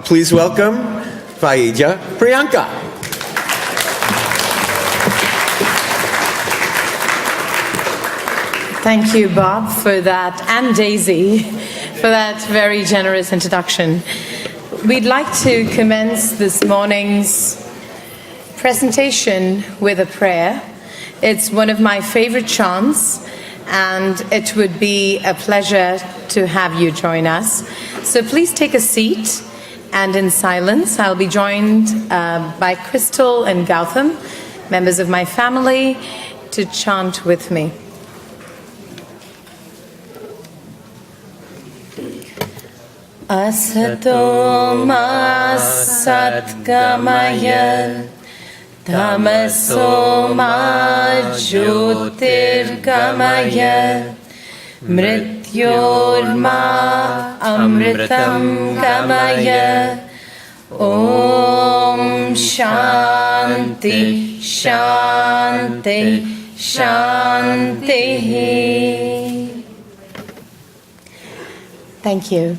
Please welcome Vaidya Priyanka. Thank you, Bob, for that, and Daisy, for that very generous introduction. We'd like to commence this morning's presentation with a prayer. It's one of my favorite chants, and it would be a pleasure to have you join us. So please take a seat, and in silence, I'll be joined by Crystal and Gautam, members of my family, to chant with me. Asato ma satgamaya tamaso ma jyotirgamaya mrityorma amritam gamaya Om Shanti Shanti Shanti. Thank you.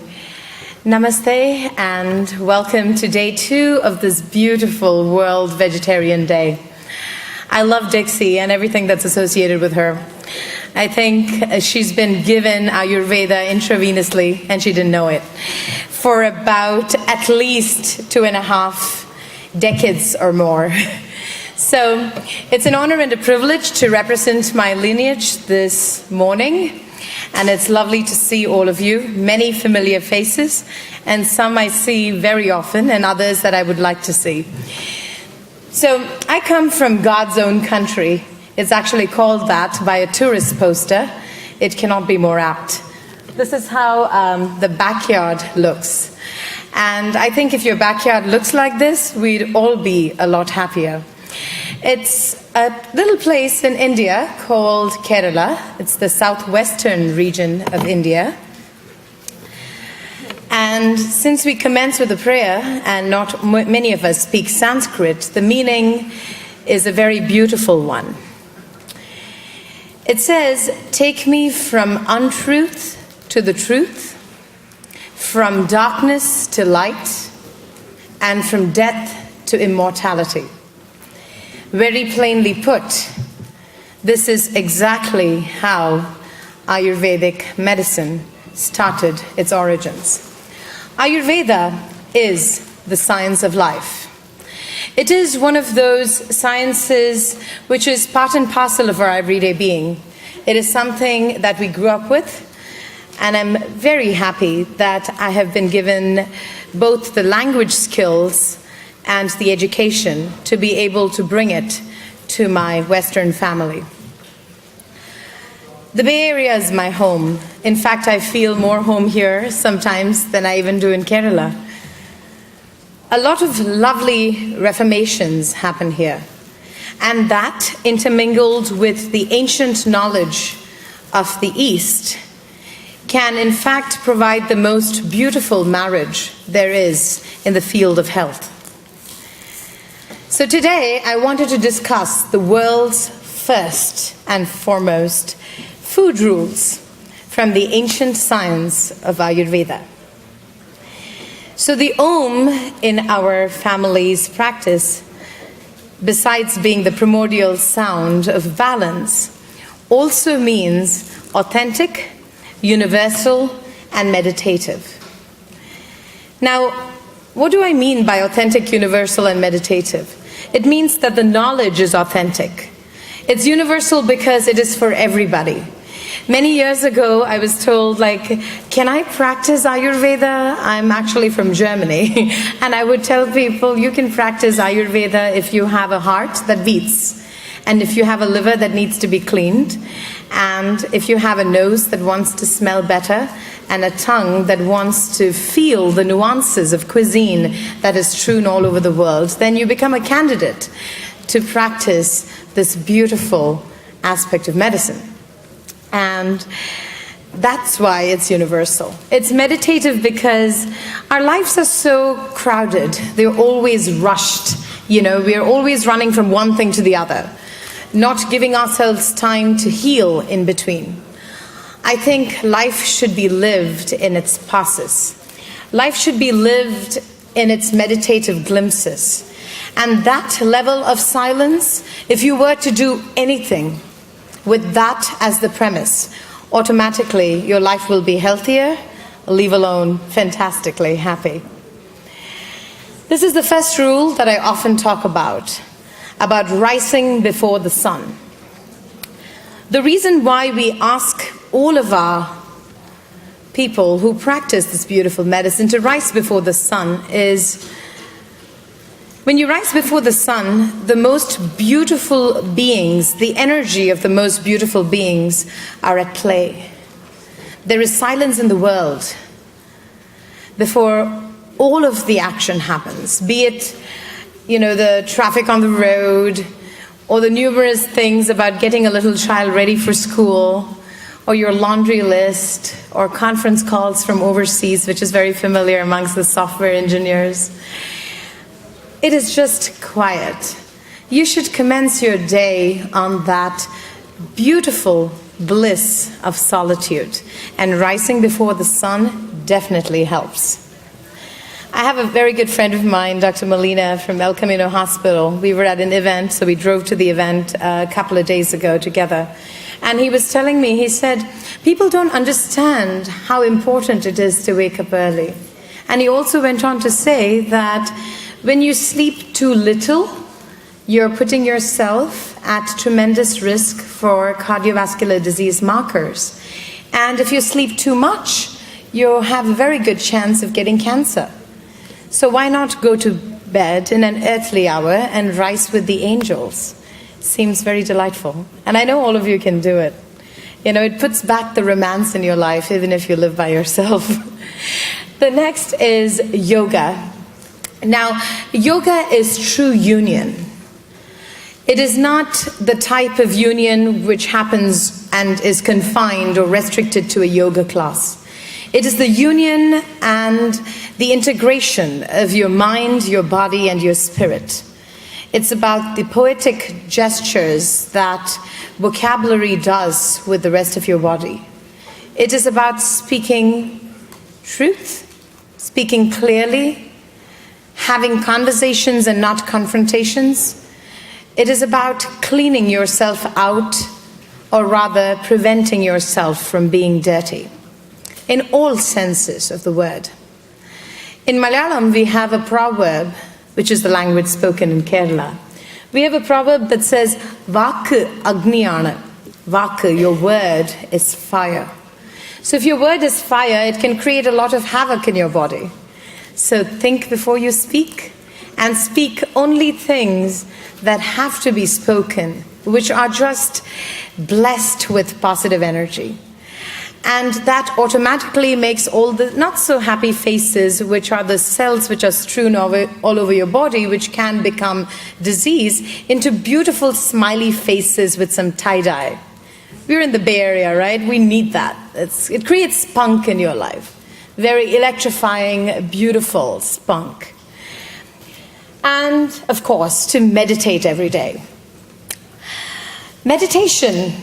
Namaste and welcome to day 2 of this beautiful World Vegetarian Day. I love Dixie and everything that's associated with her. I think she's been given Ayurveda intravenously and she didn't know it for about at least 2.5 decades or more. So it's an honor and a privilege to represent my lineage this morning. And it's lovely to see all of you, many familiar faces, and some I see very often, and others that I would like to see. So I come from God's own country. It's actually called that by a tourist poster. It cannot be more apt. This is how the backyard looks. And I think if your backyard looks like this, we'd all be a lot happier. It's a little place in India called Kerala. It's the southwestern region of India. And since we commence with a prayer, and not many of us speak Sanskrit, the meaning is a very beautiful one. It says, "Take me from untruth to the truth, from darkness to light, and from death to immortality." Very plainly put, this is exactly how Ayurvedic medicine started its origins. Ayurveda is the science of life. It is one of those sciences which is part and parcel of our everyday being. It is something that we grew up with, and I'm very happy that I have been given both the language skills and the education to be able to bring it to my Western family. The Bay Area is my home. In fact, I feel more home here sometimes than I even do in Kerala. A lot of lovely reformations happen here, and that intermingled with the ancient knowledge of the East can in fact provide the most beautiful marriage there is in the field of health. So today I wanted to discuss the world's first and foremost food rules from the ancient science of Ayurveda. So the Om in our family's practice, besides being the primordial sound of balance, also means authentic, universal, and meditative. Now, what do I mean by authentic, universal, and meditative? It means that the knowledge is authentic. It's universal because it is for everybody. Many years ago, I was told, can I practice Ayurveda? I'm actually from Germany. And I would tell people, you can practice Ayurveda if you have a heart that beats, and if you have a liver that needs to be cleaned, and if you have a nose that wants to smell better, and a tongue that wants to feel the nuances of cuisine that is strewn all over the world, then you become a candidate to practice this beautiful aspect of medicine. And that's why it's universal. It's meditative because our lives are so crowded. They're always rushed. We're always running from one thing to the other, not giving ourselves time to heal in between. I think life should be lived in its passes. Life should be lived in its meditative glimpses. And that level of silence, if you were to do anything with that as the premise, automatically your life will be healthier, leave alone fantastically happy. This is the first rule that I often talk about rising before the sun. The reason why we ask all of our people who practice this beautiful medicine to rise before the sun is, when you rise before the sun, the most beautiful beings, the energy of the most beautiful beings are at play. There is silence in the world before all of the action happens, be it, the traffic on the road, or the numerous things about getting a little child ready for school, or your laundry list, or conference calls from overseas, which is very familiar amongst the software engineers. It is just quiet. You should commence your day on that beautiful bliss of solitude, and rising before the sun definitely helps. I have a very good friend of mine, Dr. Molina from El Camino Hospital. We were at an event, so we drove to the event a couple of days ago together. And he was telling me, he said, people don't understand how important it is to wake up early. And he also went on to say that when you sleep too little, you're putting yourself at tremendous risk for cardiovascular disease markers. And if you sleep too much, you'll have a very good chance of getting cancer. So why not go to bed in an earthly hour and rise with the angels? Seems very delightful. And I know all of you can do it. It puts back the romance in your life, even if you live by yourself. The next is yoga. Now, yoga is true union. It is not the type of union which happens and is confined or restricted to a yoga class. It is the union and the integration of your mind, your body, and your spirit. It's about the poetic gestures that vocabulary does with the rest of your body. It is about speaking truth, speaking clearly, having conversations and not confrontations. It is about cleaning yourself out, or rather preventing yourself from being dirty, in all senses of the word. In Malayalam, we have a proverb, which is the language spoken in Kerala. We have a proverb that says, Vakku Agniyana. Vakku, your word, is fire. So if your word is fire, it can create a lot of havoc in your body. So think before you speak, and speak only things that have to be spoken, which are just blessed with positive energy. And that automatically makes all the not so happy faces, which are the cells which are strewn all over your body, which can become disease, into beautiful smiley faces with some tie-dye. We're in the Bay Area, right? We need that. It creates spunk in your life. Very electrifying, beautiful spunk. And, of course, to meditate every day. Meditation.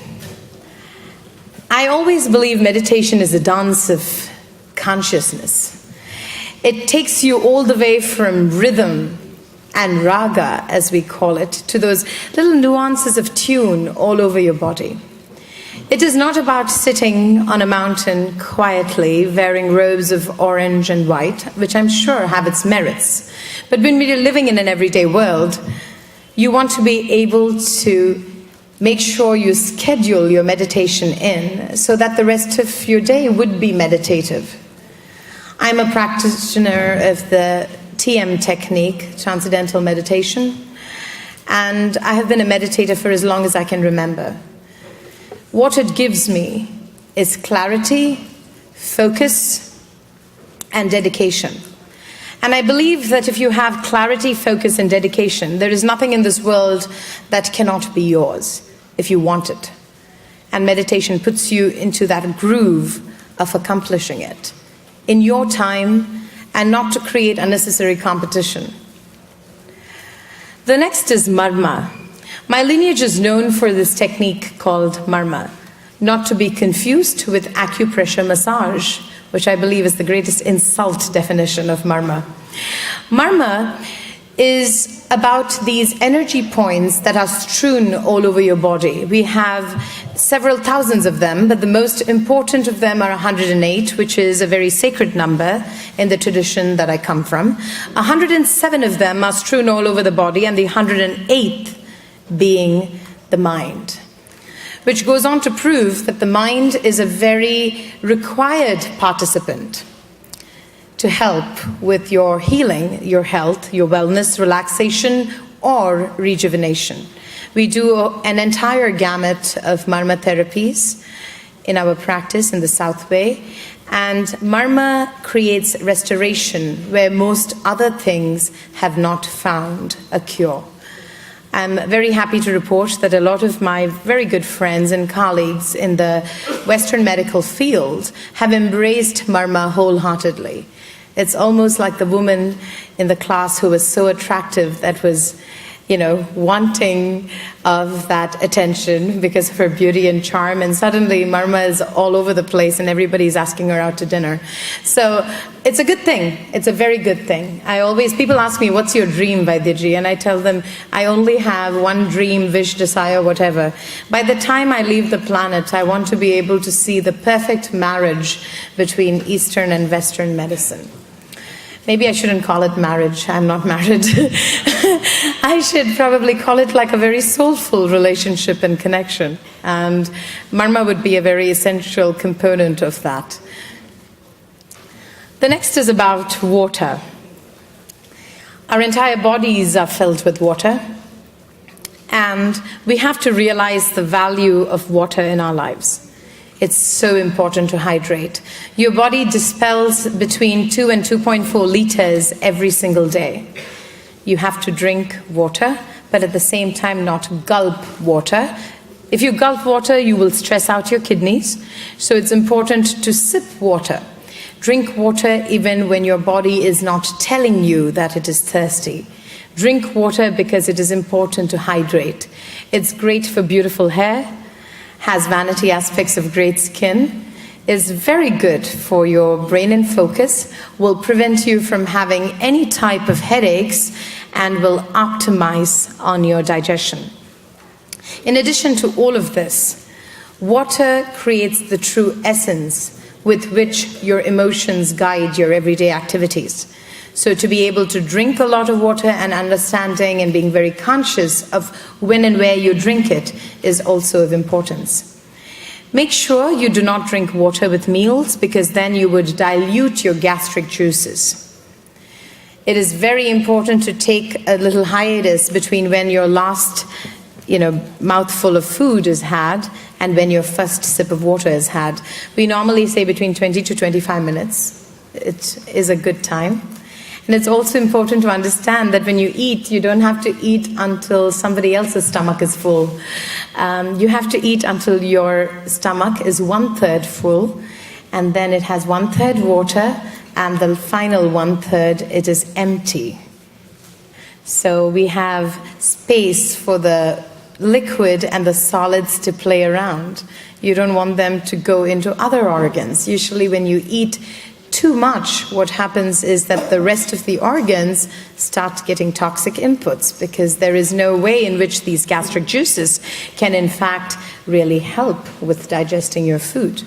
I always believe meditation is a dance of consciousness. It takes you all the way from rhythm and raga, as we call it, to those little nuances of tune all over your body. It is not about sitting on a mountain quietly, wearing robes of orange and white, which I'm sure have its merits. But when we're living in an everyday world, you want to be able to make sure you schedule your meditation in so that the rest of your day would be meditative. I'm a practitioner of the TM technique, Transcendental Meditation, and I have been a meditator for as long as I can remember. What it gives me is clarity, focus, and dedication. And I believe that if you have clarity, focus, and dedication, there is nothing in this world that cannot be yours if you want it. And meditation puts you into that groove of accomplishing it in your time and not to create unnecessary competition. The next is marma. My lineage is known for this technique called marma, not to be confused with acupressure massage, which I believe is the greatest insult definition of marma. Marma is about these energy points that are strewn all over your body. We have several thousands of them, but the most important of them are 108, which is a very sacred number in the tradition that I come from. 107 of them are strewn all over the body, and the 108th being the mind, which goes on to prove that the mind is a very required participant to help with your healing, your health, your wellness, relaxation, or rejuvenation. We do an entire gamut of marma therapies in our practice in the South Way, and marma creates restoration where most other things have not found a cure. I'm very happy to report that a lot of my very good friends and colleagues in the Western medical field have embraced marma wholeheartedly. It's almost like the woman in the class who was so attractive that was, wanting of that attention because of her beauty and charm, and suddenly marma is all over the place and everybody's asking her out to dinner. So it's a good thing. It's a very good thing. People ask me, what's your dream, Vaidyaji? And I tell them, I only have one dream, wish, desire, whatever. By the time I leave the planet, I want to be able to see the perfect marriage between Eastern and Western medicine. Maybe I shouldn't call it marriage. I'm not married. I should probably call it like a very soulful relationship and connection. And marma would be a very essential component of that. The next is about water. Our entire bodies are filled with water. And we have to realize the value of water in our lives. It's so important to hydrate. Your body dispels between 2 and 2.4 liters every single day. You have to drink water, but at the same time not gulp water. If you gulp water, you will stress out your kidneys. So it's important to sip water. Drink water even when your body is not telling you that it is thirsty. Drink water because it is important to hydrate. It's great for beautiful hair, has vanity aspects of great skin, is very good for your brain and focus, will prevent you from having any type of headaches, and will optimize on your digestion. In addition to all of this, water creates the true essence with which your emotions guide your everyday activities. So to be able to drink a lot of water and understanding and being very conscious of when and where you drink it is also of importance. Make sure you do not drink water with meals, because then you would dilute your gastric juices. It is very important to take a little hiatus between when your last mouthful of food is had and when your first sip of water is had. We normally say between 20 to 25 minutes. It is a good time. And it's also important to understand that when you eat, you don't have to eat until somebody else's stomach is full. You have to eat until your stomach is 1/3 full, and then it has 1/3 water, and the final 1/3, it is empty. So we have space for the liquid and the solids to play around. You don't want them to go into other organs. Usually when you eat too much, what happens is that the rest of the organs start getting toxic inputs, because there is no way in which these gastric juices can in fact really help with digesting your food.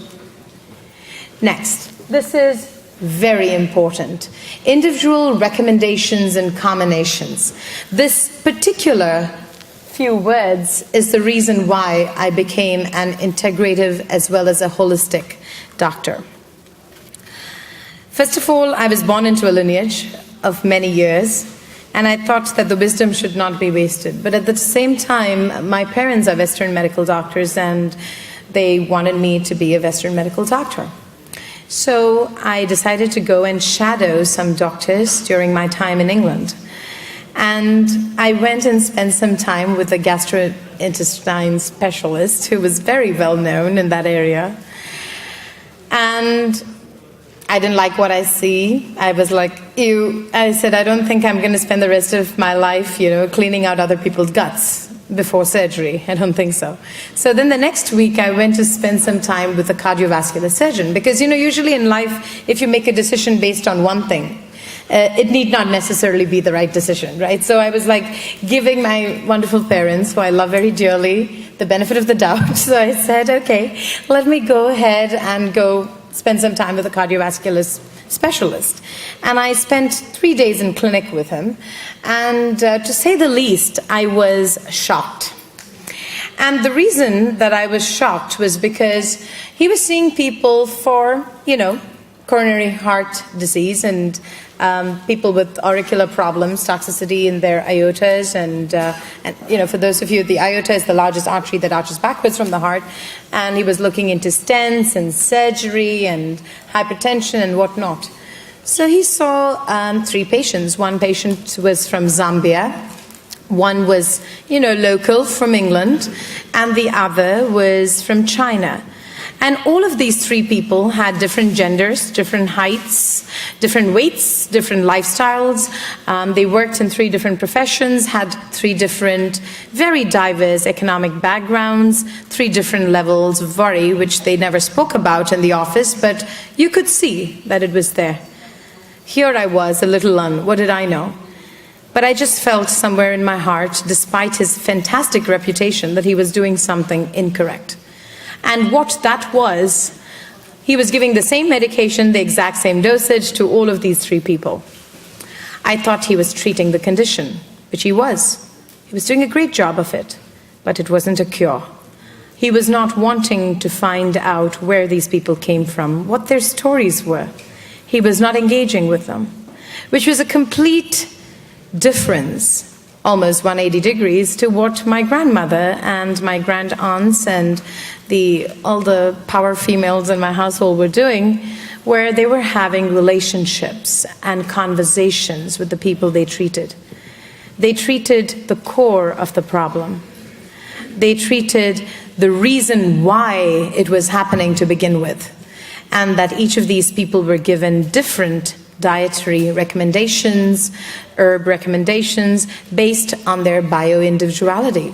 Next, this is very important. Individual recommendations and combinations. This particular few words is the reason why I became an integrative as well as a holistic doctor. First of all, I was born into a lineage of many years, and I thought that the wisdom should not be wasted. But at the same time, my parents are Western medical doctors, and they wanted me to be a Western medical doctor. So I decided to go and shadow some doctors during my time in England. And I went and spent some time with a gastrointestinal specialist who was very well known in that area. And I didn't like what I see. I was like, ew. I said, I don't think I'm going to spend the rest of my life, cleaning out other people's guts. before surgery. I don't think so. So then the next week I went to spend some time with a cardiovascular surgeon, because usually in life, if you make a decision based on one thing, it need not necessarily be the right decision, right? So I was like giving my wonderful parents, who I love very dearly, the benefit of the doubt. So I said, okay, let me go ahead and go spend some time with a cardiovascular specialist. And I spent 3 days in clinic with him. And to say the least, I was shocked. And the reason that I was shocked was because he was seeing people for, coronary heart disease and people with auricular problems, toxicity in their aortas, and for those of you, the aorta is the largest artery that arches backwards from the heart, and he was looking into stents and surgery and hypertension and whatnot. So he saw 3 patients. One patient was from Zambia, one was, local from England, and the other was from China. And all of these 3 people had different genders, different heights, different weights, different lifestyles. They worked in 3 different professions, had 3 different, very diverse economic backgrounds, 3 different levels of worry, which they never spoke about in the office, but you could see that it was there. Here I was, a little what did I know? But I just felt somewhere in my heart, despite his fantastic reputation, that he was doing something incorrect. And what that was, he was giving the same medication, the exact same dosage to all of these 3 people. I thought he was treating the condition, which he was. He was doing a great job of it, but it wasn't a cure. He was not wanting to find out where these people came from, what their stories were. He was not engaging with them, which was a complete difference, almost 180 degrees, to what my grandmother and my grand aunts and all the power females in my household were doing, where they were having relationships and conversations with the people they treated. They treated the core of the problem. They treated the reason why it was happening to begin with, and that each of these people were given different dietary recommendations, herb recommendations, based on their bio-individuality.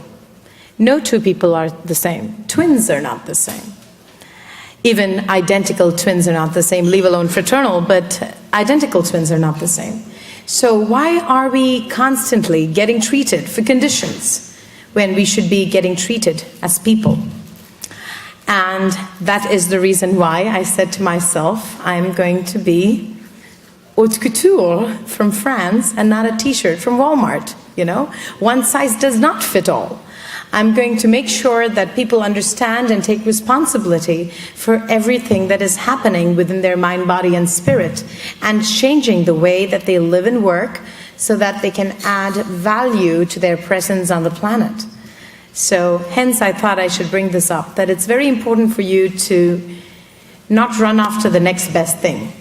No 2 people are the same. Twins are not the same. Even identical twins are not the same, leave alone fraternal, but identical twins are not the same. So why are we constantly getting treated for conditions when we should be getting treated as people? And that is the reason why I said to myself, I'm going to be haute couture from France and not a t-shirt from Walmart, One size does not fit all. I'm going to make sure that people understand and take responsibility for everything that is happening within their mind, body, and spirit, and changing the way that they live and work so that they can add value to their presence on the planet. So hence I thought I should bring this up, that it's very important for you to not run after the next best thing.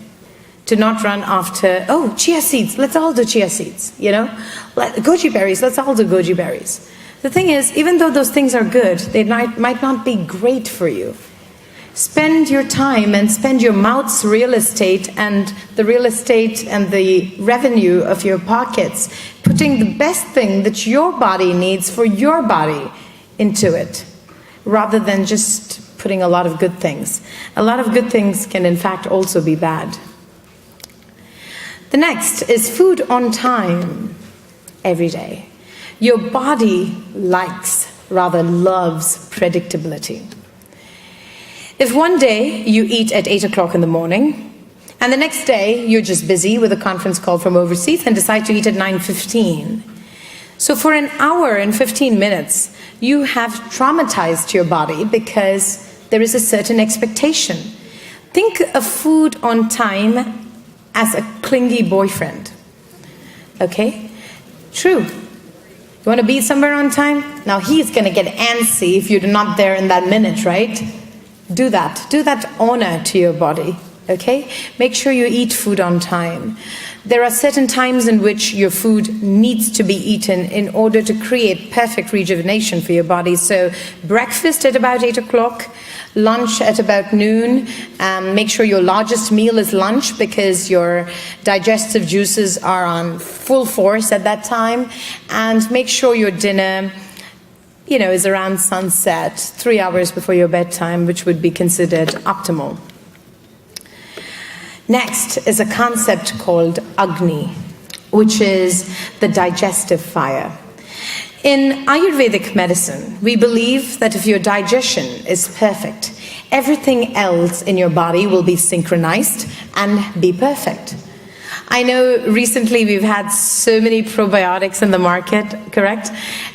To not run after, chia seeds, let's all do chia seeds, goji berries, let's all do goji berries. The thing is, even though those things are good, they might not be great for you. Spend your time and spend your mouth's real estate and the real estate and the revenue of your pockets, putting the best thing that your body needs for your body into it, rather than just putting a lot of good things. A lot of good things can in fact also be bad. The next is food on time, every day. Your body likes, rather loves, predictability. If one day you eat at 8 o'clock in the morning, and the next day you're just busy with a conference call from overseas and decide to eat at 9:15. So for an hour and 15 minutes, you have traumatized your body because there is a certain expectation. Think of food on time as a clingy boyfriend. Okay? True. You want to be somewhere on time? Now he's going to get antsy if you're not there in that minute, right? Do that. Do that honor to your body, okay? Make sure you eat food on time. There are certain times in which your food needs to be eaten in order to create perfect rejuvenation for your body. So breakfast at about 8 o'clock, lunch at about noon. Make sure your largest meal is lunch because your digestive juices are on full force at that time. And make sure your dinner is around sunset, 3 hours before your bedtime, which would be considered optimal. Next is a concept called Agni, which is the digestive fire. In Ayurvedic medicine, we believe that if your digestion is perfect, everything else in your body will be synchronized and be perfect. I know recently we've had so many probiotics in the market, correct?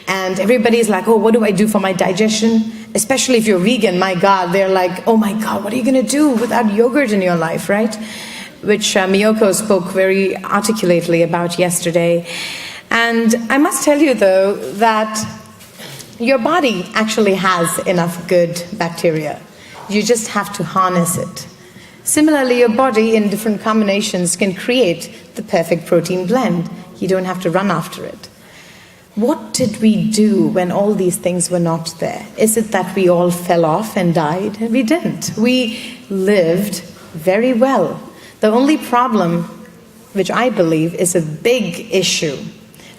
And everybody's like, oh, what do I do for my digestion? Especially if you're vegan, my God, they're like, oh my God, what are you going to do without yogurt in your life, right? Which Miyoko spoke very articulately about yesterday. And I must tell you, though, that your body actually has enough good bacteria. You just have to harness it. Similarly, your body in different combinations can create the perfect protein blend. You don't have to run after it. What did we do when all these things were not there? Is it that we all fell off and died? We didn't. We lived very well. The only problem, which I believe is a big issue,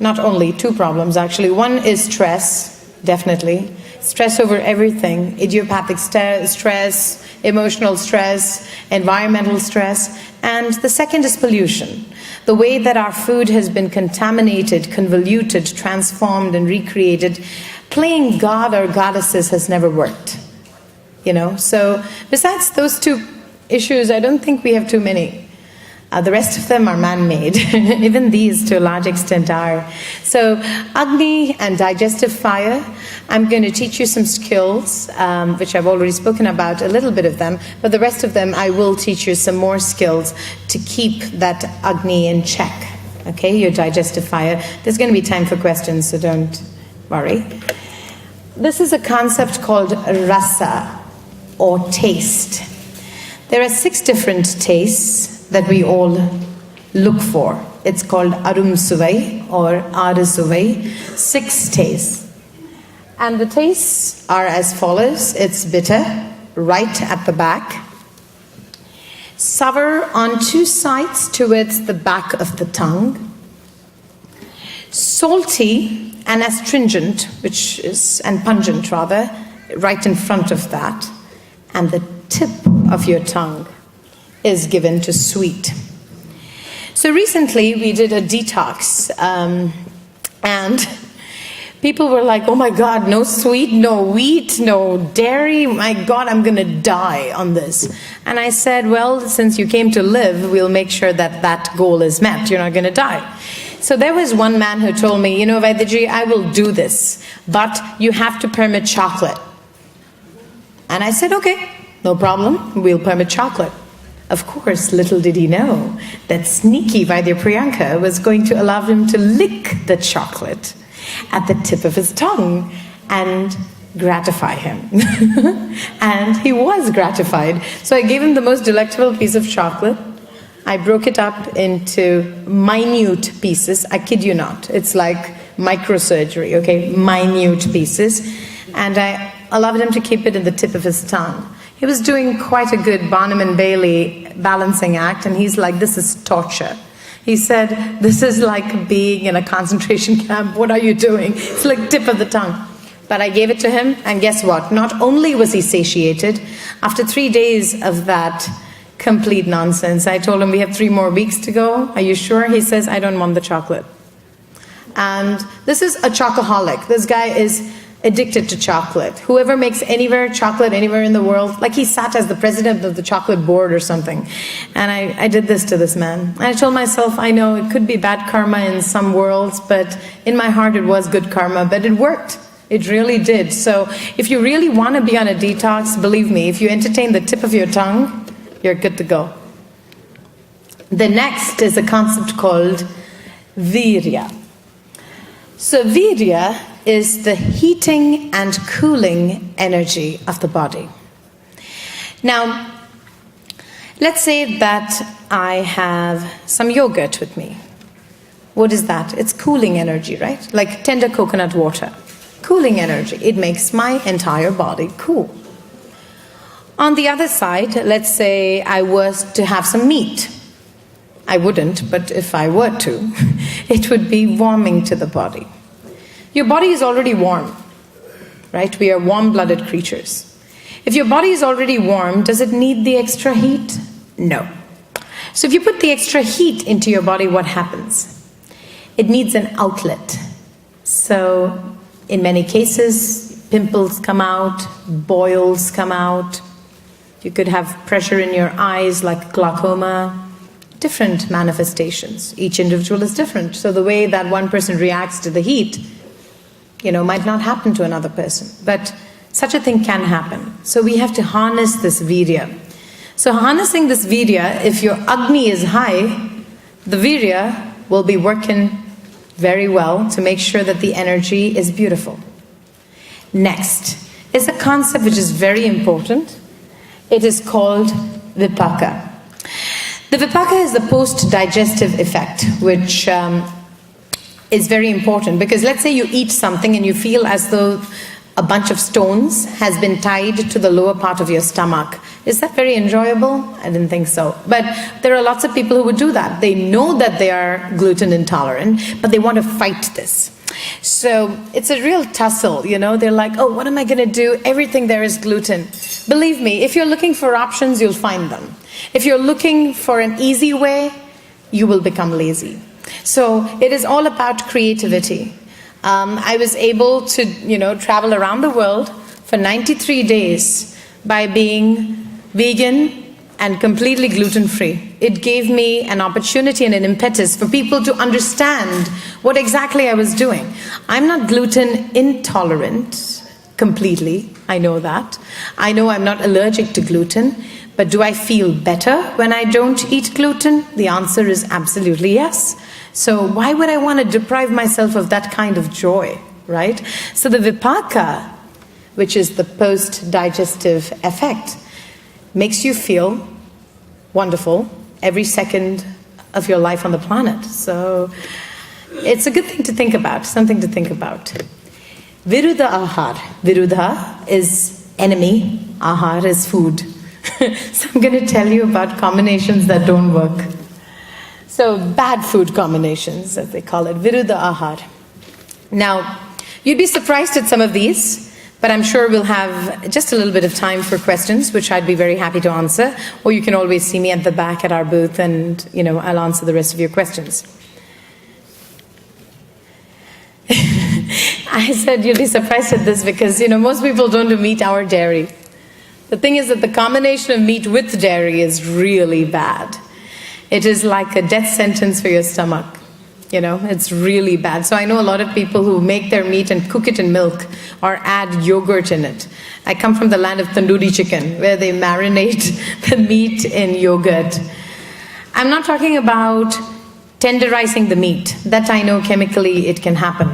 not only two problems actually. One is stress, definitely. Stress over everything, idiopathic stress, emotional stress, environmental stress. And the second is pollution. The way that our food has been contaminated, convoluted, transformed, and recreated, playing God or goddesses has never worked. So besides those two issues, I don't think we have too many. The rest of them are man-made. Even these, to a large extent, are. So, Agni and digestive fire, I'm going to teach you some skills, which I've already spoken about, a little bit of them, but the rest of them I will teach you some more skills to keep that Agni in check. Okay, your digestive fire. There's going to be time for questions, so don't worry. This is a concept called rasa, or taste. There are 6 different tastes that we all look for. It's called Arum Suvai or Ara Suvai, 6 tastes. And the tastes are as follows. It's bitter, right at the back. Sour on 2 sides towards the back of the tongue. Salty and astringent, and pungent rather, right in front of that. And the tip of your tongue is given to sweet. So recently we did a detox, and people were like, oh my God, no sweet, no wheat, no dairy, my God, I'm going to die on this. And I said, well, since you came to live, we'll make sure that that goal is met. You're not going to die. So there was one man who told me, Vaidyaji, I will do this, but you have to permit chocolate. And I said, okay, no problem, we'll permit chocolate. Of course, little did he know that sneaky Vaidya Priyanka was going to allow him to lick the chocolate at the tip of his tongue and gratify him. And he was gratified. So I gave him the most delectable piece of chocolate. I broke it up into minute pieces. I kid you not. It's like microsurgery, okay? Minute pieces. And I allowed him to keep it in the tip of his tongue. He was doing quite a good Barnum and Bailey balancing act, and he's like, this is torture. He said, this is like being in a concentration camp. What are you doing? It's like tip of the tongue. But I gave it to him, and guess what? Not only was he satiated, after 3 days of that complete nonsense, I told him, we have 3 more weeks to go. Are you sure? He says, I don't want the chocolate. And this is a chocoholic. This guy is addicted to chocolate. Whoever makes chocolate anywhere in the world, like he sat as the president of the chocolate board or something. And I did this to this man. And I told myself, I know it could be bad karma in some worlds, but in my heart it was good karma, but it worked. It really did. So if you really want to be on a detox, believe me, if you entertain the tip of your tongue, you're good to go. The next is a concept called Virya. So Virya is the heating and cooling energy of the body. Now, let's say that I have some yogurt with me. What is that? It's cooling energy, right? Like tender coconut water. Cooling energy. It makes my entire body cool. On the other side, let's say I was to have some meat. I wouldn't, but if I were to, it would be warming to the body. Your body is already warm. right? We are warm-blooded creatures. If your body is already warm, does it need the extra heat? No. So if you put the extra heat into your body, what happens? It needs an outlet. So in many cases, pimples come out, boils come out. You could have pressure in your eyes like glaucoma, different manifestations. Each individual is different. So the way that one person reacts to the heat, might not happen to another person. But such a thing can happen. So we have to harness this virya. So harnessing this virya, if your Agni is high, the virya will be working very well to make sure that the energy is beautiful. Next is a concept which is very important. It is called vipaka. The vipaka is the post-digestive effect, which is very important, because let's say you eat something and you feel as though a bunch of stones has been tied to the lower part of your stomach. Is that very enjoyable? I didn't think so. But there are lots of people who would do that. They know that they are gluten intolerant, but they want to fight this. So it's a real tussle, They're like, oh, what am I going to do? Everything there is gluten. Believe me, if you're looking for options, you'll find them. If you're looking for an easy way, you will become lazy. So it is all about creativity. I was able to, travel around the world for 93 days by being vegan and completely gluten-free. It gave me an opportunity and an impetus for people to understand what exactly I was doing. I'm not gluten intolerant completely. I know that. I know I'm not allergic to gluten. But do I feel better when I don't eat gluten? The answer is absolutely yes. So why would I want to deprive myself of that kind of joy, right? So the vipaka, which is the post-digestive effect, makes you feel wonderful every second of your life on the planet. So it's a good thing to think about, something to think about. Viruddha ahar. Viruddha is enemy, ahar is food. So I'm going to tell you about combinations that don't work. So bad food combinations, as they call it, viruddha ahar. Now, you'd be surprised at some of these, but I'm sure we'll have just a little bit of time for questions, which I'd be very happy to answer. Or you can always see me at the back at our booth and, I'll answer the rest of your questions. I said you'll be surprised at this because, most people don't do meat or dairy. The thing is that the combination of meat with dairy is really bad. It is like a death sentence for your stomach. It's really bad. So I know a lot of people who make their meat and cook it in milk or add yogurt in it. I come from the land of tandoori chicken, where they marinate the meat in yogurt. I'm not talking about tenderizing the meat. That I know chemically it can happen.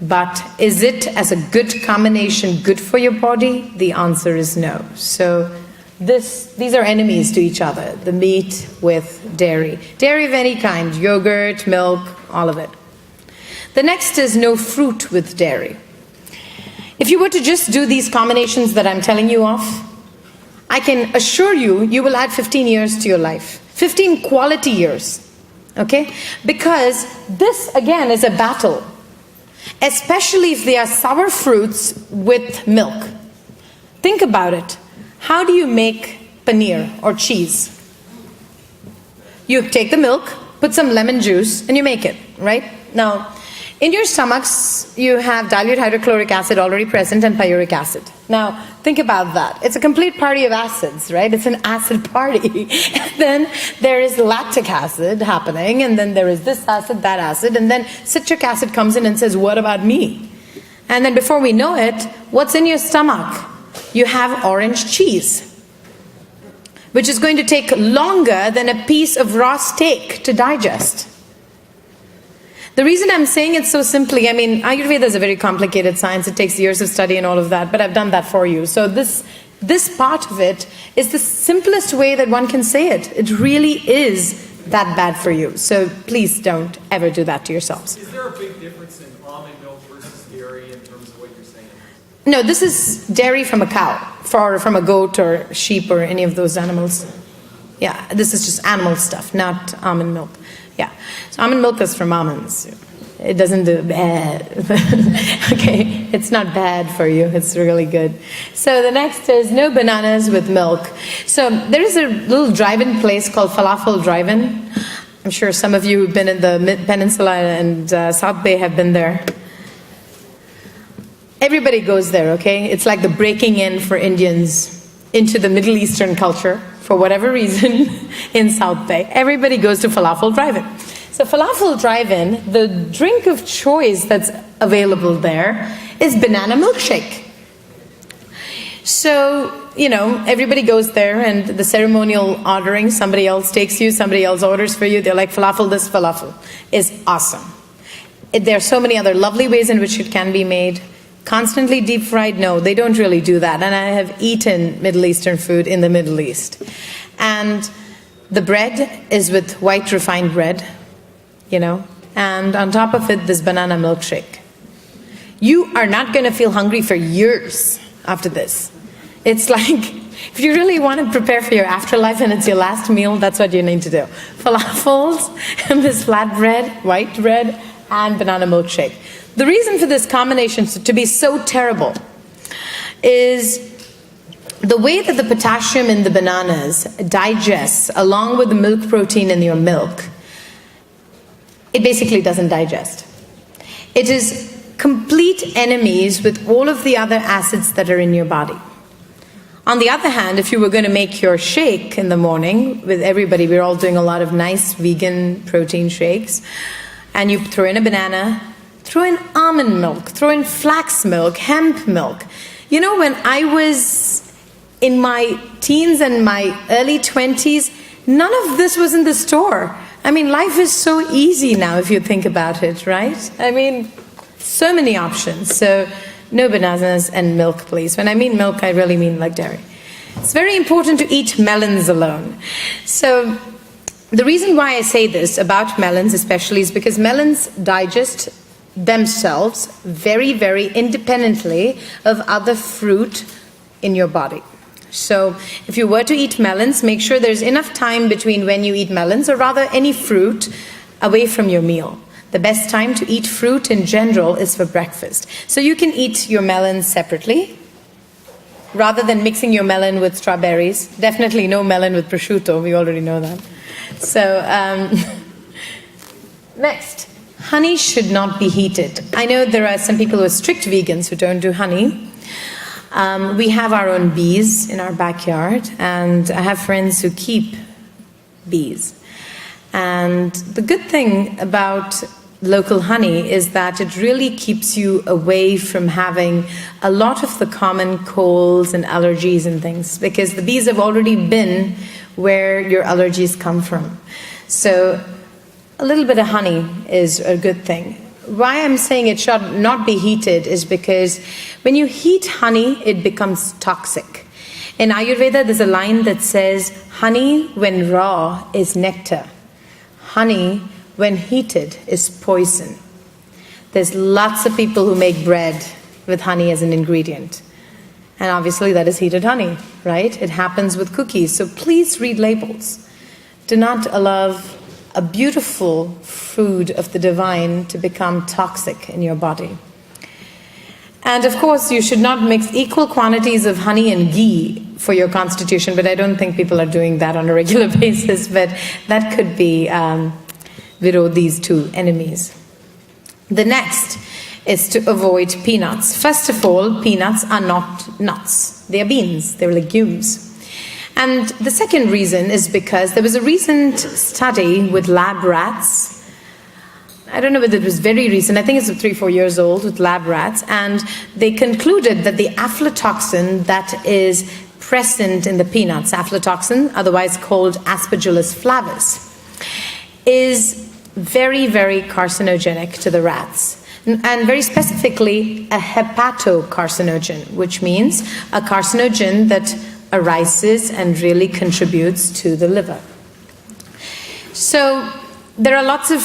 But is it, as a good combination, good for your body? The answer is no. So these are enemies to each other, the meat with dairy. Dairy of any kind, yogurt, milk, all of it. The next is no fruit with dairy. If you were to just do these combinations that I'm telling you of, I can assure you, you will add 15 years to your life. 15 quality years. Okay? Because this, again, is a battle. Especially if they are sour fruits with milk. Think about it. How do you make paneer or cheese? You take the milk, put some lemon juice, and you make it, right? Now, in your stomachs, you have dilute hydrochloric acid already present and pyuric acid. Now, think about that. It's a complete party of acids, right? It's an acid party. And then there is lactic acid happening, and then there is this acid, that acid, and then citric acid comes in and says, what about me? And then before we know it, what's in your stomach? You have orange cheese, which is going to take longer than a piece of raw steak to digest. The reason I'm saying it so simply, Ayurveda is a very complicated science. It takes years of study and all of that, but I've done that for you. So this part of it is the simplest way that one can say it. It really is that bad for you. So please don't ever do that to yourselves. Is there a big difference in almond milk versus dairy in terms of what you're saying? No, this is dairy from a cow, or from a goat or sheep or any of those animals. Yeah, this is just animal stuff, not almond milk. Yeah, so almond milk is from almonds. It doesn't do bad. Okay, it's not bad for you. It's really good. So the next is no bananas with milk. So there is a little drive-in place called Falafel Drive-In. I'm sure some of you who've been in the Peninsula and South Bay have been there. Everybody goes there, okay? It's like the breaking in for Indians into the Middle Eastern culture, for whatever reason, in South Bay. Everybody goes to Falafel Drive-In. So Falafel Drive-In, the drink of choice that's available there is banana milkshake. So, you know, everybody goes there and the ceremonial ordering, somebody else takes you, somebody else orders for you. They're like, falafel, this falafel is awesome. There are so many other lovely ways in which it can be made. Constantly deep fried? No, they don't really do that. And I have eaten Middle Eastern food in the Middle East. And the bread is with white refined bread, you know, and on top of it, this banana milkshake. You are not going to feel hungry for years after this. It's like, if you really want to prepare for your afterlife and it's your last meal, that's what you need to do. Falafels and this flat bread, white bread, and banana milkshake. The reason for this combination to be so terrible is the way that the potassium in the bananas digests along with the milk protein in your milk. It basically doesn't digest. It is complete enemies with all of the other acids that are in your body. On the other hand, if you were going to make your shake in the morning with everybody, we're all doing a lot of nice vegan protein shakes, and you throw in a banana, throw in almond milk, throw in flax milk, hemp milk. You know, when I was in my teens and my early 20s, none of this was in the store. I mean, life is so easy now if you think about it, right? I mean, so many options. So no bananas and milk, please. When I mean milk, I really mean like dairy. It's very important to eat melons alone. So the reason why I say this about melons especially is because melons digest themselves very, very independently of other fruit in your body. So if you were to eat melons, make sure there's enough time between when you eat melons, or rather any fruit, away from your meal. The best time to eat fruit in general is for breakfast. So you can eat your melons separately, rather than mixing your melon with strawberries. Definitely no melon with prosciutto, we already know that. So, next. Honey should not be heated. I know there are some people who are strict vegans who don't do honey. We have our own bees in our backyard, and I have friends who keep bees. And the good thing about local honey is that it really keeps you away from having a lot of the common colds and allergies and things, because the bees have already been where your allergies come from. So a little bit of honey is a good thing. Why I'm saying it should not be heated is because when you heat honey, it becomes toxic. In Ayurveda, there's a line that says, honey when raw is nectar. Honey when heated is poison. There's lots of people who make bread with honey as an ingredient. And obviously that is heated honey, right? It happens with cookies. So please read labels. Do not allow a beautiful food of the divine to become toxic in your body. And of course, you should not mix equal quantities of honey and ghee for your constitution, but I don't think people are doing that on a regular basis, but that could be these two enemies. The next is to avoid peanuts. First of all, peanuts are not nuts. They are beans, they're legumes. And the second reason is because there was a recent study with lab rats. I don't know whether it was very recent, I think it's 3-4 years old, with lab rats, and they concluded that the aflatoxin that is present in the peanuts, aflatoxin, otherwise called Aspergillus flavus, is very, very carcinogenic to the rats. And very specifically, a hepatocarcinogen, which means a carcinogen that arises and really contributes to the liver. So there are lots of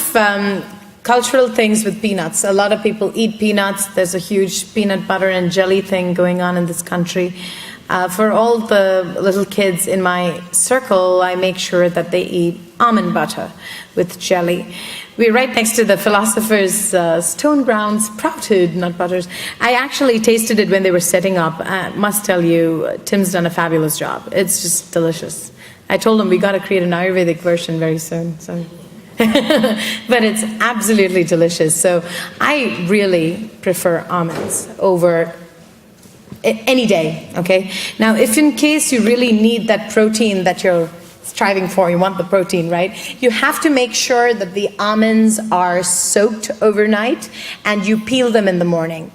cultural things with peanuts. A lot of people eat peanuts. There's a huge peanut butter and jelly thing going on in this country. For all the little kids in my circle, I make sure that they eat almond butter with jelly. We're right next to the Philosopher's Stone Ground sprouted nut butters. I actually tasted it when they were setting up. I must tell you, Tim's done a fabulous job. It's just delicious. I told him we got to create an Ayurvedic version very soon. So, but it's absolutely delicious. So I really prefer almonds over any day. Okay. Now, if in case you really need that protein that you're striving for, you want the protein, right? You have to make sure that the almonds are soaked overnight and you peel them in the morning.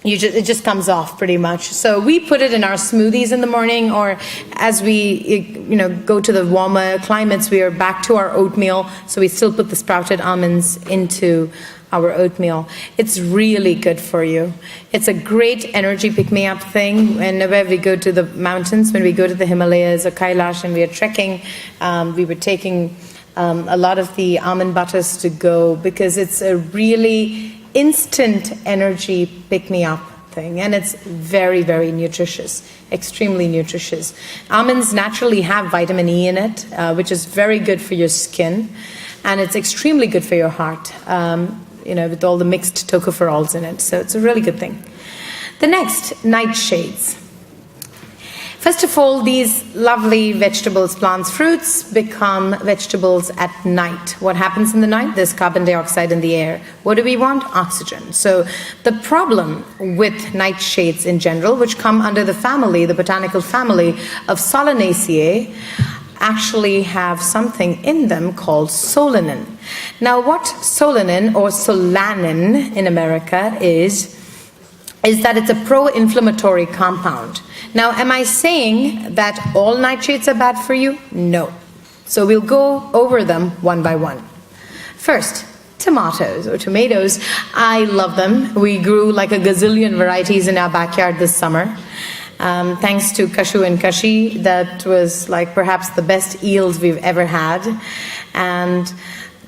It just comes off pretty much. So we put it in our smoothies in the morning, or as we go to the warmer climates, we are back to our oatmeal. So we still put the sprouted almonds into our oatmeal. It's really good for you. It's a great energy pick-me-up thing. Whenever we go to the mountains, when we go to the Himalayas or Kailash and we are trekking, we were taking a lot of the almond butters to go, because it's a really instant energy pick-me-up thing, and it's very, very nutritious, extremely nutritious. Almonds naturally have vitamin E in it, which is very good for your skin, and it's extremely good for your heart, with all the mixed tocopherols in it. So it's a really good thing. The next, nightshades. First of all, these lovely vegetables, plants, fruits become vegetables at night. What happens in the night? There's carbon dioxide in the air. What do we want? Oxygen. So the problem with nightshades in general, which come under the family, the botanical family of Solanaceae, actually have something in them called solanin. Now, what solanin or solanin in America is that it's a pro-inflammatory compound. Now, am I saying that all nightshades are bad for you? No. So we'll go over them one by one. First, tomatoes or tomatoes. I love them. We grew like a gazillion varieties in our backyard this summer. Thanks to Kashu and Kashi, that was like perhaps the best yields we've ever had. And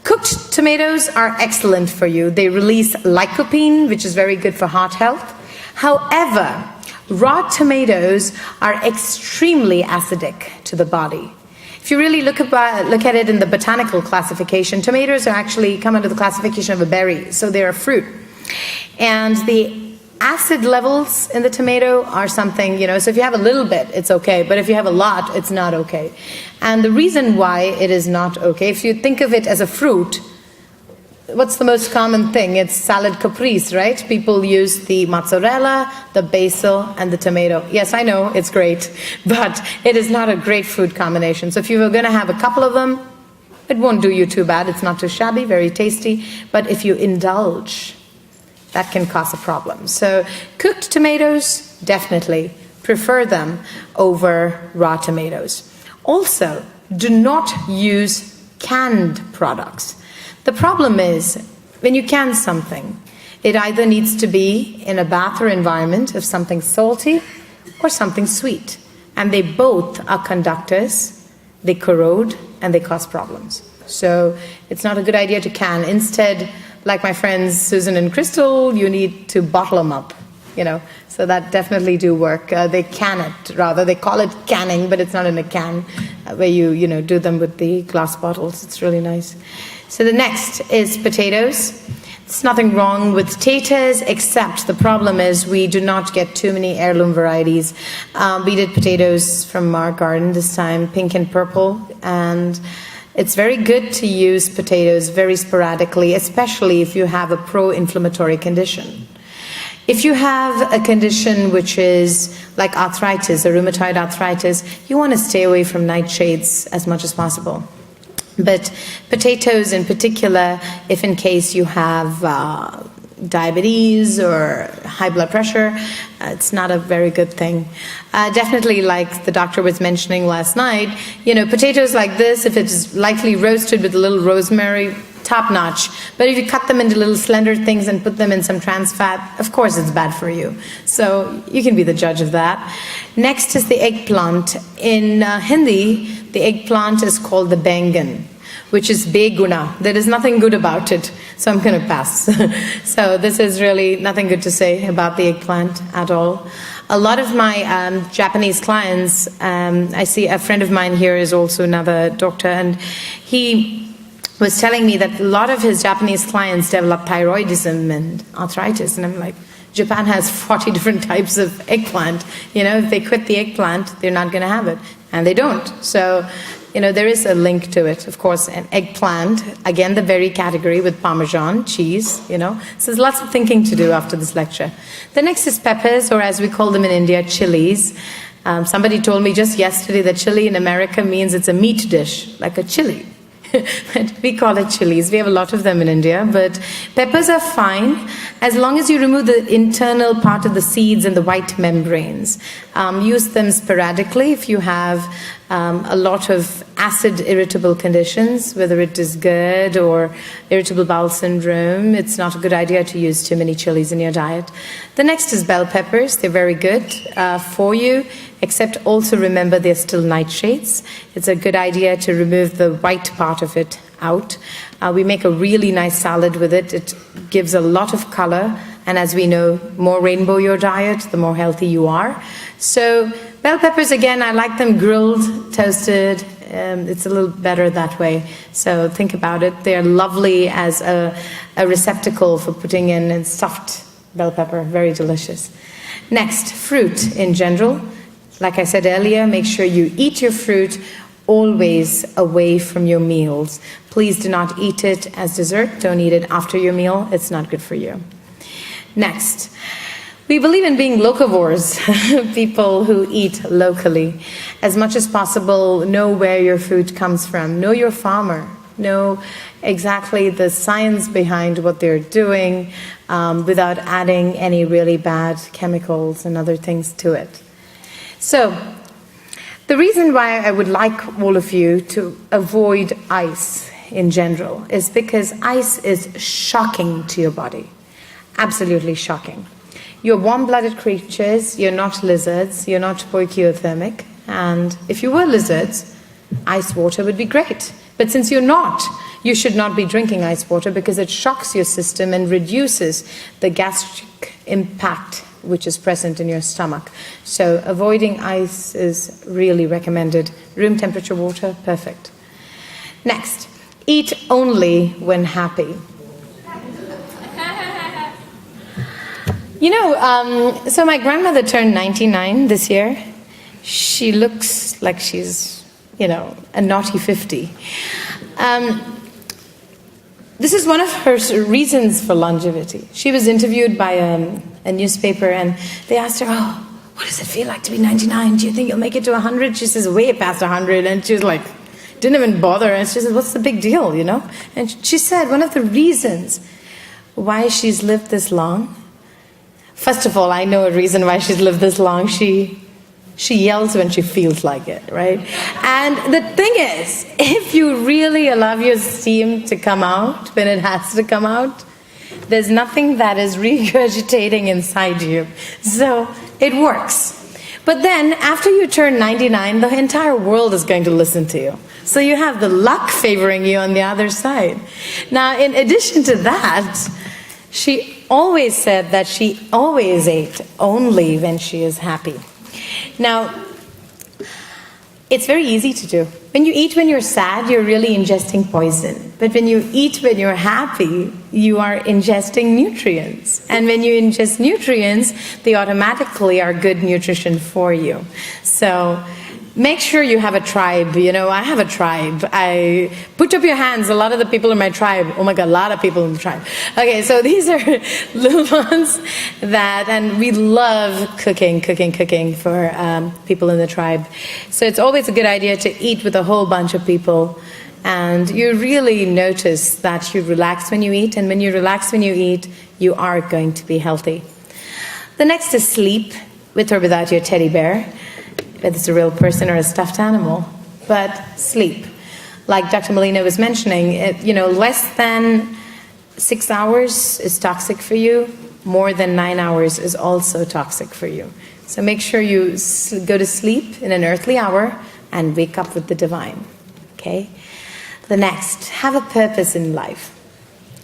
cooked tomatoes are excellent for you. They release lycopene, which is very good for heart health. However, raw tomatoes are extremely acidic to the body. If you really look at it in the botanical classification, tomatoes are actually come under the classification of a berry, so they're a fruit. And the acid levels in the tomato are something, so if you have a little bit, it's okay, but if you have a lot, it's not okay. And the reason why it is not okay, if you think of it as a fruit, what's the most common thing? It's salad caprese, right? People use the mozzarella, the basil, and the tomato. Yes, I know, it's great, but it is not a great food combination. So if you were going to have a couple of them, it won't do you too bad. It's not too shabby, very tasty. But if you indulge, that can cause a problem. So cooked tomatoes, definitely prefer them over raw tomatoes. Also, do not use canned products. The problem is, when you can something, it either needs to be in a bath or environment of something salty or something sweet. And they both are conductors, they corrode, and they cause problems. So it's not a good idea to can. Instead, like my friends Susan and Crystal, you need to bottle them up, So that definitely do work. They can it, rather. They call it canning, but it's not in a can, where you do them with the glass bottles. It's really nice. So the next is potatoes. There's nothing wrong with taters, except the problem is we do not get too many heirloom varieties. We did potatoes from our garden this time, pink and purple, and it's very good to use potatoes very sporadically, especially if you have a pro-inflammatory condition. If you have a condition which is like arthritis or rheumatoid arthritis, you want to stay away from nightshades as much as possible. But potatoes in particular, if in case you have diabetes or high blood pressure, it's not a very good thing. Definitely, like the doctor was mentioning last night, potatoes like this, if it's lightly roasted with a little rosemary, top notch. But if you cut them into little slender things and put them in some trans fat, of course it's bad for you. So you can be the judge of that. Next is the eggplant. In Hindi, the eggplant is called the bangan, which is beguna. There is nothing good about it, so I'm going to pass. So this is really nothing good to say about the eggplant at all. A lot of my Japanese clients, I see a friend of mine here is also another doctor, and he was telling me that a lot of his Japanese clients develop thyroidism and arthritis. And I'm like, Japan has 40 different types of eggplant. If they quit the eggplant, they're not going to have it. And they don't. So, there is a link to it. Of course, an eggplant, again, the berry category with Parmesan, cheese, So there's lots of thinking to do after this lecture. The next is peppers, or as we call them in India, chilies. Somebody told me just yesterday that chili in America means it's a meat dish, like a chili. But we call it chilies. We have a lot of them in India. But peppers are fine as long as you remove the internal part of the seeds and the white membranes. Use them sporadically if you have a lot of acid irritable conditions, whether it is GERD or irritable bowel syndrome. It's not a good idea to use too many chilies in your diet. The next is bell peppers. They're very good for you, except also remember they're still nightshades. It's a good idea to remove the white part of it out. We make a really nice salad with it. It gives a lot of color, and as we know, more rainbow your diet, the more healthy you are. So bell peppers, again, I like them grilled, toasted. It's a little better that way. So think about it. They're lovely as a receptacle for putting in stuffed bell pepper. Very delicious. Next, fruit in general. Like I said earlier, make sure you eat your fruit always away from your meals. Please do not eat it as dessert. Don't eat it after your meal. It's not good for you. Next, we believe in being locavores, people who eat locally. As much as possible, know where your food comes from. Know your farmer. Know exactly the science behind what they're doing without adding any really bad chemicals and other things to it. So, the reason why I would like all of you to avoid ice in general is because ice is shocking to your body. Absolutely shocking. You're warm-blooded creatures, you're not lizards, you're not poikilothermic, and if you were lizards, ice water would be great. But since you're not, you should not be drinking ice water because it shocks your system and reduces the gastric impact which is present in your stomach. So avoiding ice is really recommended. Room temperature water, perfect. Next, eat only when happy. So my grandmother turned 99 this year. She looks like she's, a naughty 50. This is one of her reasons for longevity. She was interviewed by a newspaper, and they asked her, what does it feel like to be 99? Do you think you'll make it to 100? She says, way past 100. And she was like, didn't even bother. And she said, what's the big deal, And she said one of the reasons why she's lived this long, first of all, I know a reason why she's lived this long. She yells when she feels like it, right? And the thing is, if you really allow your steam to come out when it has to come out, there's nothing that is regurgitating inside you. So it works. But then, after you turn 99, the entire world is going to listen to you. So you have the luck favoring you on the other side. Now, in addition to that, she always said that she always ate only when she is happy. Now, it's very easy to do. When you eat when you're sad, you're really ingesting poison. But when you eat when you're happy, you are ingesting nutrients. And when you ingest nutrients, they automatically are good nutrition for you. So make sure you have a tribe. I have a tribe. I put up your hands. A lot of the people in my tribe. Oh my God, a lot of people in the tribe. Okay, so these are little ones and we love cooking for people in the tribe. So it's always a good idea to eat with a whole bunch of people. And you really notice that you relax when you eat. And when you relax when you eat, you are going to be healthy. The next is sleep, with or without your teddy bear. Whether it's a real person or a stuffed animal, but sleep. Like Dr. Molina was mentioning, less than 6 hours is toxic for you. More than 9 hours is also toxic for you. So make sure you go to sleep in an earthly hour and wake up with the divine. Okay? The next, have a purpose in life.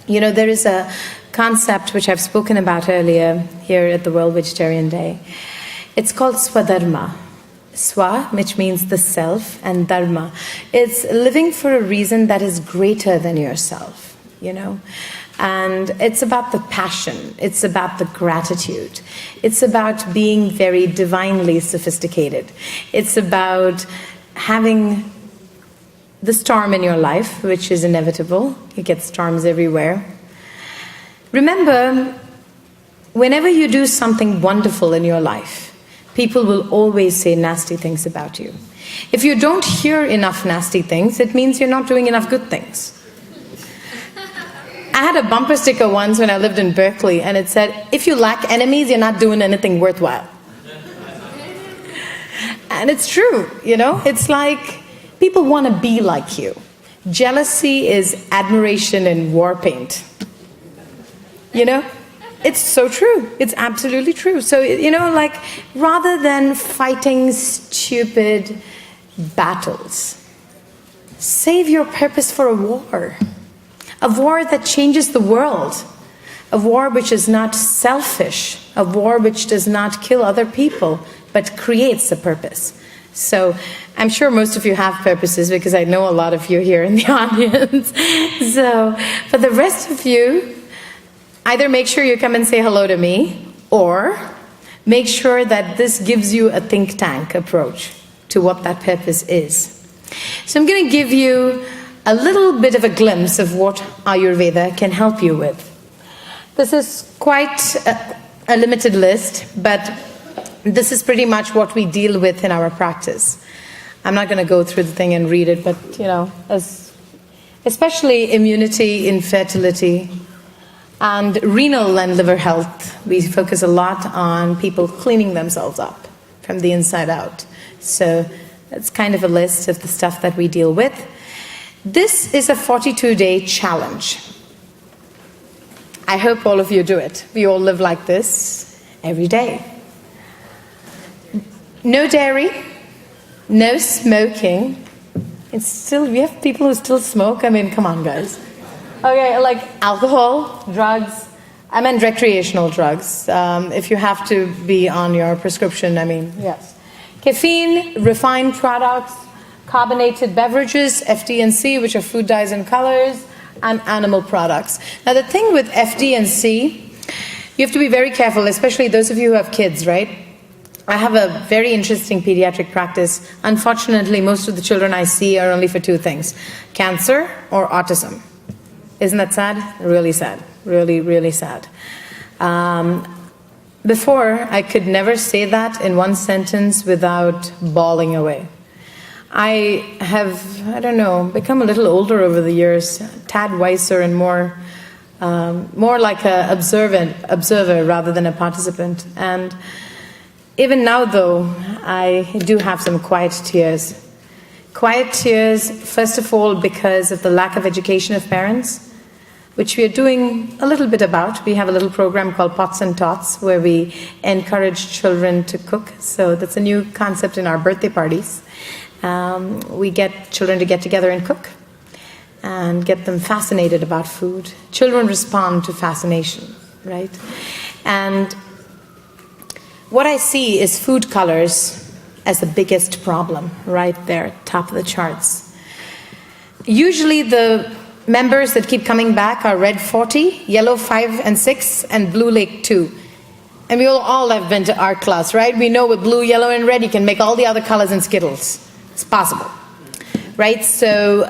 There is a concept which I've spoken about earlier here at the World Vegetarian Day. It's called Swadharma. Swa, which means the self, and dharma. It's living for a reason that is greater than yourself, you know. And it's about the passion. It's about the gratitude. It's about being very divinely sophisticated. It's about having the storm in your life, which is inevitable. You get storms everywhere. Remember, whenever you do something wonderful in your life, people will always say nasty things about you. If you don't hear enough nasty things, it means you're not doing enough good things. I had a bumper sticker once when I lived in Berkeley, and it said, if you lack enemies, you're not doing anything worthwhile. And it's true, you know? It's like people want to be like you. Jealousy is admiration in war paint. You know? It's so true. It's absolutely true. So, you know, like, rather than fighting stupid battles, save your purpose for a war that changes the world, a war which is not selfish, a war which does not kill other people, but creates a purpose. So I'm sure most of you have purposes, because I know a lot of you here in the audience. So for the rest of you, either make sure you come and say hello to me, or make sure that this gives you a think tank approach to what that purpose is. So I'm going to give you a little bit of a glimpse of what Ayurveda can help you with. This is quite a limited list, but this is pretty much what we deal with in our practice. I'm not going to go through the thing and read it, but, you know, especially immunity, infertility, and renal and liver health. We focus a lot on people cleaning themselves up from the inside out. So that's kind of a list of the stuff that we deal with. This is a 42-day challenge. I hope all of you do it. We all live like this every day. No dairy, no smoking. It's still, we have people who still smoke. I mean, come on, guys. Okay, like alcohol, drugs. I meant recreational drugs. If you have to be on your prescription, I mean, yes. Caffeine, refined products, carbonated beverages, FD&C, which are food, dyes, and colors, and animal products. Now, the thing with FD&C, you have to be very careful, especially those of you who have kids, right? I have a very interesting pediatric practice. Unfortunately, most of the children I see are only for two things: cancer or autism. Isn't that sad? Really sad. Really, really sad. Before, I could never say that in one sentence without bawling away. I have, I don't know, become a little older over the years, tad wiser and more like an observer rather than a participant. And even now, though, I do have some quiet tears. Quiet tears, first of all, because of the lack of education of parents, which we are doing a little bit about. We have a little program called Pots and Tots, where we encourage children to cook. So that's a new concept in our birthday parties. We get children to get together and cook and get them fascinated about food. Children respond to fascination, right? And what I see is food colors as the biggest problem, right there, top of the charts. Usually the members that keep coming back are red 40, yellow 5 and 6, and blue lake 2. And we all have been to art class, right? We know with blue, yellow, and red, you can make all the other colors in Skittles. It's possible, right? So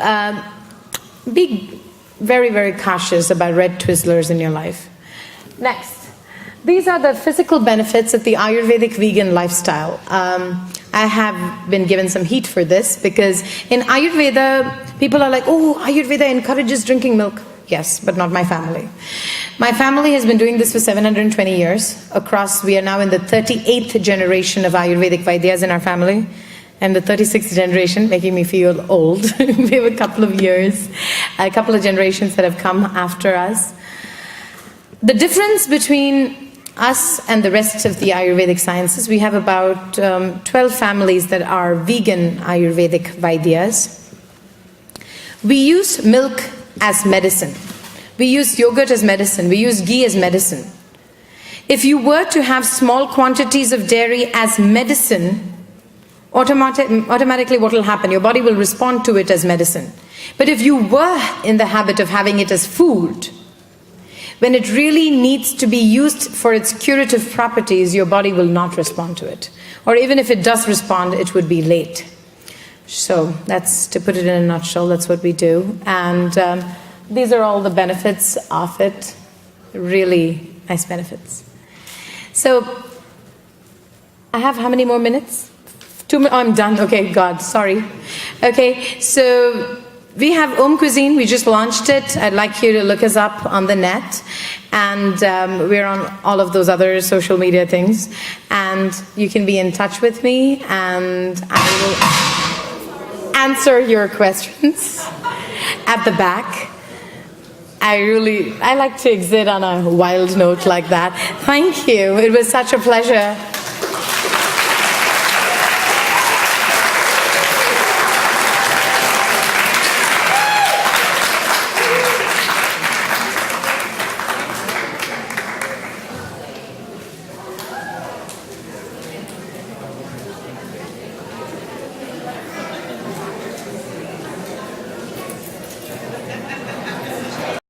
be very, very cautious about red Twizzlers in your life. Next. These are the physical benefits of the Ayurvedic vegan lifestyle. I have been given some heat for this because in Ayurveda, people are like, oh, Ayurveda encourages drinking milk. Yes, but not my family. My family has been doing this for 720 years. We are now in the 38th generation of Ayurvedic Vaidyas in our family. And the 36th generation, making me feel old. We have a couple of years, a couple of generations that have come after us. The difference between us and the rest of the Ayurvedic sciences, we have about 12 families that are vegan Ayurvedic Vaidyas. We use milk as medicine. We use yogurt as medicine. We use ghee as medicine. If you were to have small quantities of dairy as medicine, automatically what will happen? Your body will respond to it as medicine. But if you were in the habit of having it as food, when it really needs to be used for its curative properties, your body will not respond to it. Or even if it does respond, it would be late. So that's, to put it in a nutshell, that's what we do. And these are all the benefits of it. Really nice benefits. So I have how many more minutes? 2 minutes. Oh, I'm done. Okay, God, sorry. Okay, so we have Om Cuisine. We just launched it. I'd like you to look us up on the net. And we're on all of those other social media things. And you can be in touch with me, and I will answer your questions at the back. I like to exit on a wild note like that. Thank you. It was such a pleasure.